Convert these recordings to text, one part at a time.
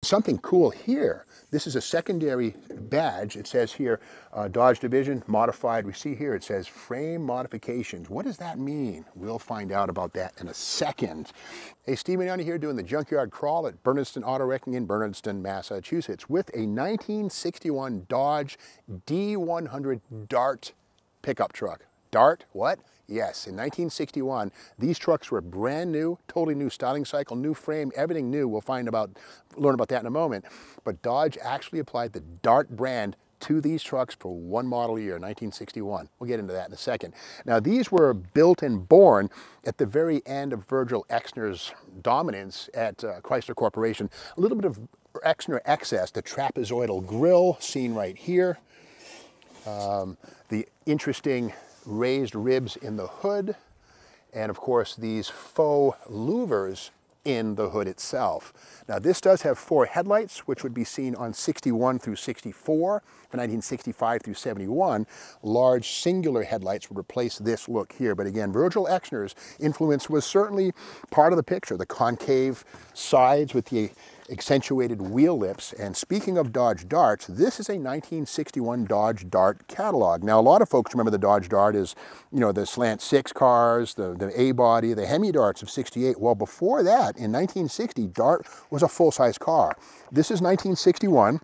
Something cool here. This is a secondary badge. It says here, Dodge Division, modified. We see here it says frame modifications. What does that mean? We'll find out about that in a second. Hey, Steve Mignani here doing the Junkyard Crawl at Bernardston Auto Wrecking in Bernardston, Massachusetts with a 1961 Dodge D100 Dart pickup truck. Dart, what? Yes, in 1961, these trucks were brand new, totally new styling cycle, new frame, everything new. We'll learn about that in a moment. But Dodge actually applied the Dart brand to these trucks for one model year, 1961. We'll get into that in a second. Now, these were built and born at the very end of Virgil Exner's dominance at Chrysler Corporation. A little bit of Exner excess, the trapezoidal grille seen right here. The interesting raised ribs in the hood, and of course these faux louvers in the hood itself. Now this does have 4 headlights, which would be seen on 61 through 64. For 1965 through 71, large singular headlights would replace this look here. But again, Virgil Exner's influence was certainly part of the picture. The concave sides with the accentuated wheel lips. And speaking of Dodge Darts, this is a 1961 Dodge Dart catalog. Now, a lot of folks remember the Dodge Dart as, you know, the slant 6 cars, the A-body, the Hemi Darts of 68. Well, before that, in 1960, Dart was a full-size car. This is 1961.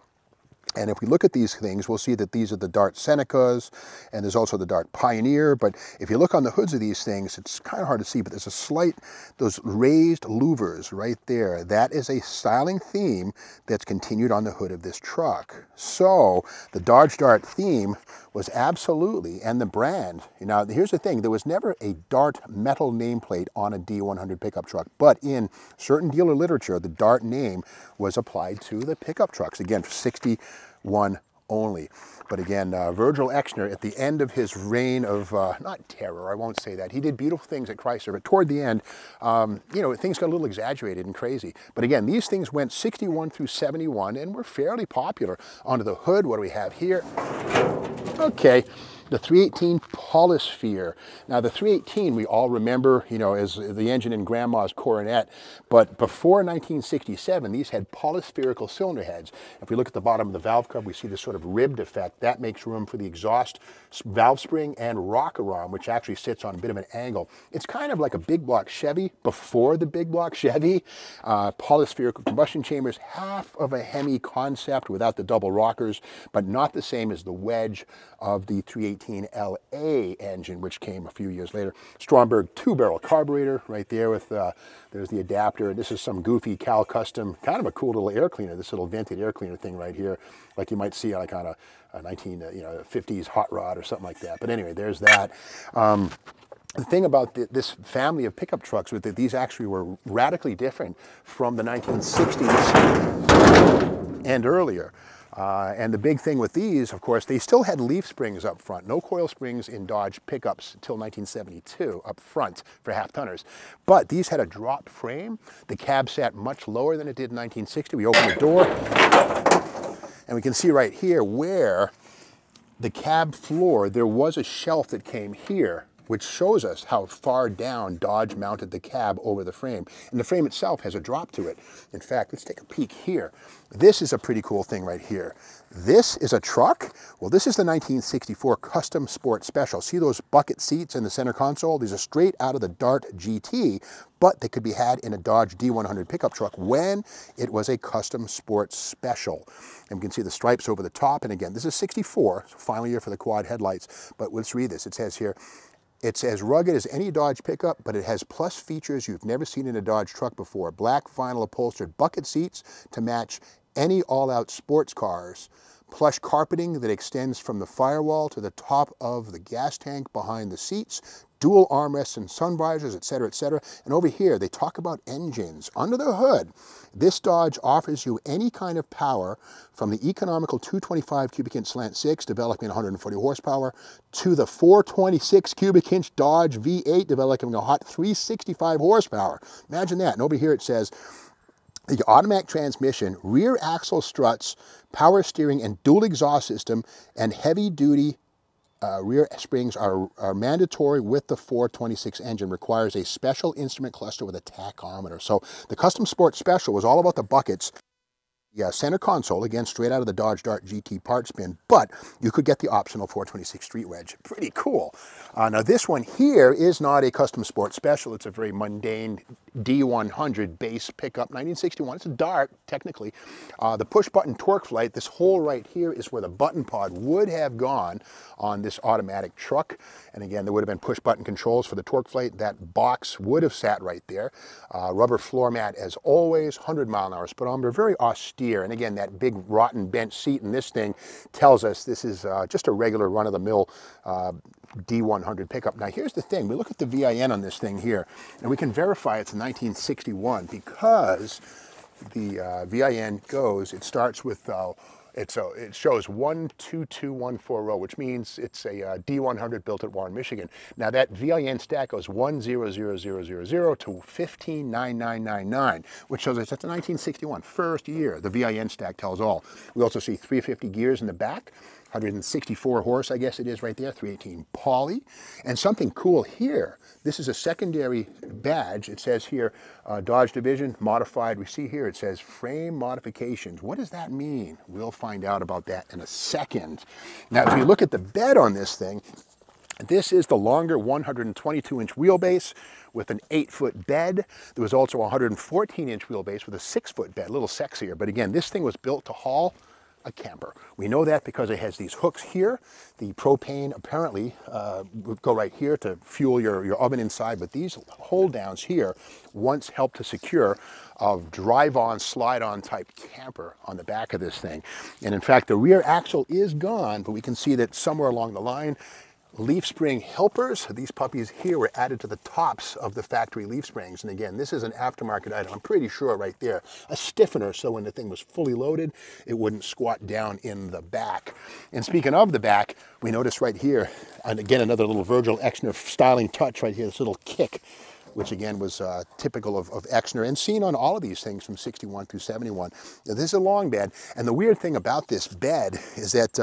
And if we look at these things, we'll see that these are the Dart Senecas, and there's also the Dart Pioneer. But if you look on the hoods of these things, it's kind of hard to see, but there's a slight, those raised louvers right there. That is a styling theme that's continued on the hood of this truck. So the Dodge Dart theme was absolutely, and the brand. Now, here's the thing. There was never a Dart metal nameplate on a D100 pickup truck, but in certain dealer literature, the Dart name was applied to the pickup trucks. Again, for 61 only. But again, Virgil Exner, at the end of his reign of, not terror, I won't say that. He did beautiful things at Chrysler, but toward the end, you know, things got a little exaggerated and crazy. But again, these things went 61 through 71 and were fairly popular. Onto the hood, what do we have here? Okay. The 318 Polysphere. Now the 318 we all remember, you know, as the engine in Grandma's Coronet, but before 1967 these had polyspherical cylinder heads. If we look at the bottom of the valve cover, we see this sort of ribbed effect. That makes room for the exhaust valve spring and rocker arm, which actually sits on a bit of an angle. It's kind of like a big block Chevy before the big block Chevy. Polyspherical combustion chambers, half of a Hemi concept without the double rockers, but not the same as the wedge of the 318 LA engine, which came a few years later. Stromberg 2-barrel carburetor right there with, there's the adapter. This is some goofy Cal Custom, kind of a cool little air cleaner, this little vented air cleaner thing right here, like you might see like on a 50s hot rod or something like that. But anyway, there's that. The thing about this family of pickup trucks was that these actually were radically different from the 1960s and earlier. And the big thing with these, of course, they still had leaf springs up front. No coil springs in Dodge pickups until 1972 up front for half-tonners. But these had a dropped frame. The cab sat much lower than it did in 1960. We open the door, and we can see right here where the cab floor, there was a shelf that came here, which shows us how far down Dodge mounted the cab over the frame. And the frame itself has a drop to it. In fact, let's take a peek here. This is a pretty cool thing right here. This is a truck. Well, this is the 1964 Custom Sport Special. See those bucket seats in the center console? These are straight out of the Dart GT, but they could be had in a Dodge D100 pickup truck when it was a Custom Sport Special. And we can see the stripes over the top. And again, this is 64, so final year for the quad headlights. But let's read this. It says here, it's as rugged as any Dodge pickup, but it has plus features you've never seen in a Dodge truck before. Black vinyl upholstered bucket seats to match any all-out sports cars. Plush carpeting that extends from the firewall to the top of the gas tank behind the seats. Dual armrests and sun visors, etc., etc. And over here, they talk about engines. Under the hood, this Dodge offers you any kind of power from the economical 225 cubic inch slant 6 developing 140 horsepower to the 426 cubic inch Dodge V8 developing a hot 365 horsepower. Imagine that. And over here it says, the automatic transmission, rear axle struts, power steering, and dual exhaust system, and heavy-duty rear springs are mandatory with the 426 engine. Requires a special instrument cluster with a tachometer. So the Custom Sport Special was all about the buckets. Yeah, center console, again, straight out of the Dodge Dart GT parts bin, but you could get the optional 426 street wedge. Pretty cool. Now this one here is not a custom sport special. It's a very mundane D100 base pickup, 1961. It's a Dart, technically. The push button torque flight, this hole right here is where the button pod would have gone on this automatic truck. And again, there would have been push button controls for the torque flight. That box would have sat right there. Rubber floor mat as always, 100-mile-an-hour speedometer, very austere. And again, that big rotten bent seat in this thing tells us this is just a regular run-of-the-mill D100 pickup. Now here's the thing, we look at the VIN on this thing here, and we can verify it's a 1961 because the VIN goes, it starts with, it shows 12214, which means it's a D100 built at Warren, Michigan. Now that VIN stack goes 100000 to 159999, which shows us that's a 1961, first year. The VIN stack tells all. We also see 350 gears in the back. 164 horse, I guess it is right there, 318 poly. And something cool here, this is a secondary badge. It says here, Dodge Division, modified. We see here, it says frame modifications. What does that mean? We'll find out about that in a second. Now, if you look at the bed on this thing, this is the longer 122-inch wheelbase with an 8-foot bed. There was also a 114-inch wheelbase with a 6-foot bed, a little sexier. But again, this thing was built to haul a camper. We know that because it has these hooks here. The propane apparently would go right here to fuel your oven inside, but these hold downs here once helped to secure a drive-on, slide-on type camper on the back of this thing. And in fact, the rear axle is gone, but we can see that somewhere along the line, leaf spring helpers, these puppies here were added to the tops of the factory leaf springs. And again, this is an aftermarket item, I'm pretty sure right there. A stiffener, so when the thing was fully loaded, it wouldn't squat down in the back. And speaking of the back, we notice right here, and again, another little Virgil Exner styling touch right here, this little kick, which again was typical of Exner and seen on all of these things from 61 through 71. Now, this is a long bed, and the weird thing about this bed is that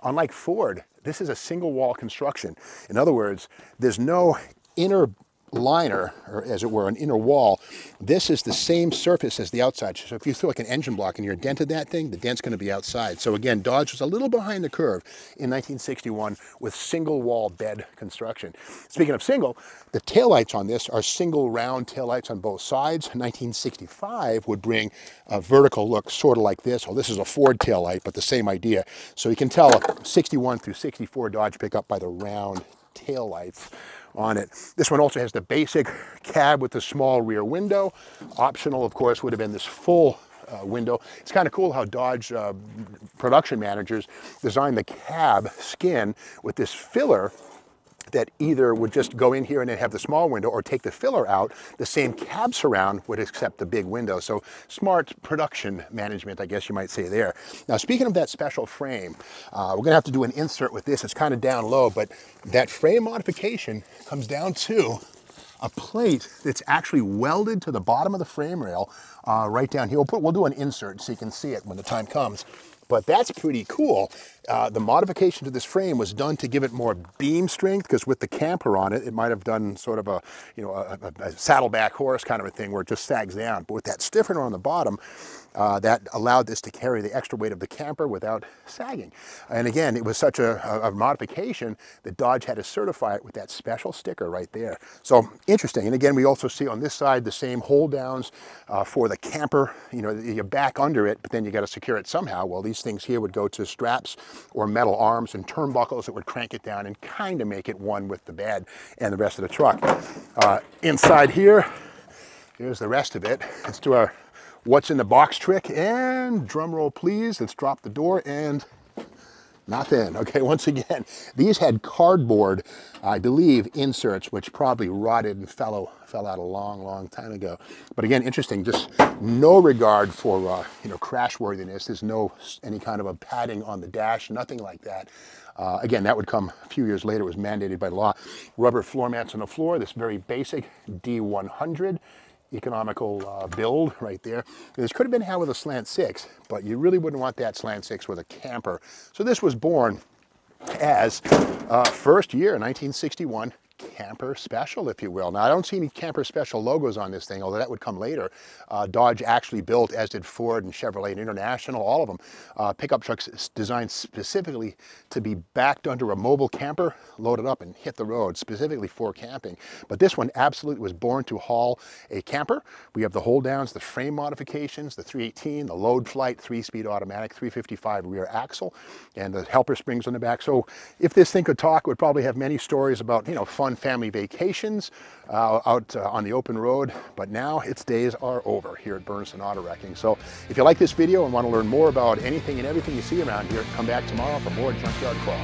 unlike Ford, this is a single wall construction. In other words, there's no inner liner, or as it were, an inner wall. This is the same surface as the outside. So if you throw like an engine block and you're dented that thing, the dent's going to be outside. So again, Dodge was a little behind the curve in 1961 with single wall bed construction. Speaking of single, the taillights on this are single round taillights on both sides. 1965 would bring a vertical look sort of like this. Oh, this is a Ford taillight, but the same idea. So you can tell 61 through 64 Dodge pickup by the round taillights on it. This one also has the basic cab with the small rear window. Optional, of course, would have been this full window. It's kind of cool how Dodge production managers designed the cab skin with this filler that either would just go in here and then have the small window or take the filler out. The same cab surround would accept the big window. So smart production management, I guess you might say there. Now, speaking of that special frame, we're gonna have to do an insert with this. It's kind of down low, but that frame modification comes down to a plate that's actually welded to the bottom of the frame rail right down here. We'll do an insert so you can see it when the time comes. But that's pretty cool. The modification to this frame was done to give it more beam strength, because with the camper on it, it might have done sort of a saddleback horse kind of a thing where it just sags down. But with that stiffener on the bottom, that allowed this to carry the extra weight of the camper without sagging. And again, it was such a modification that Dodge had to certify it with that special sticker right there. So interesting. And again, we also see on this side the same hold downs for the camper. You know, you're back under it, but then you got to secure it somehow. Well, these things here would go to straps or metal arms and turnbuckles that would crank it down and kind of make it one with the bed and the rest of the truck. Inside here, here's the rest of it. Let's do our what's in the box trick, and drum roll please. Let's drop the door and nothing. Okay, once again, these had cardboard, I believe, inserts, which probably rotted and fell out a long time ago. But again, interesting, just no regard for crash worthiness. There's no any kind of a padding on the dash, nothing like that. Again, that would come a few years later. It was mandated by law. Rubber floor mats on the floor, this very basic D100. Economical build right there. This could have been had with a slant 6, but you really wouldn't want that slant 6 with a camper. So this was born as first year, 1961, camper special, if you will. Now, I don't see any camper special logos on this thing, although that would come later. Dodge actually built, as did Ford and Chevrolet and International, all of them, pickup trucks designed specifically to be backed under a mobile camper, loaded up and hit the road, specifically for camping. But this one absolutely was born to haul a camper. We have the hold downs, the frame modifications, the 318, the load flight, 3-speed automatic, 355 rear axle, and the helper springs on the back. So if this thing could talk, it would probably have many stories about, you know, fun family vacations out on the open road. But now its days are over here at Bernsen Auto Wrecking. So if you like this video and want to learn more about anything and everything you see around here, come back tomorrow for more Junkyard Crawl.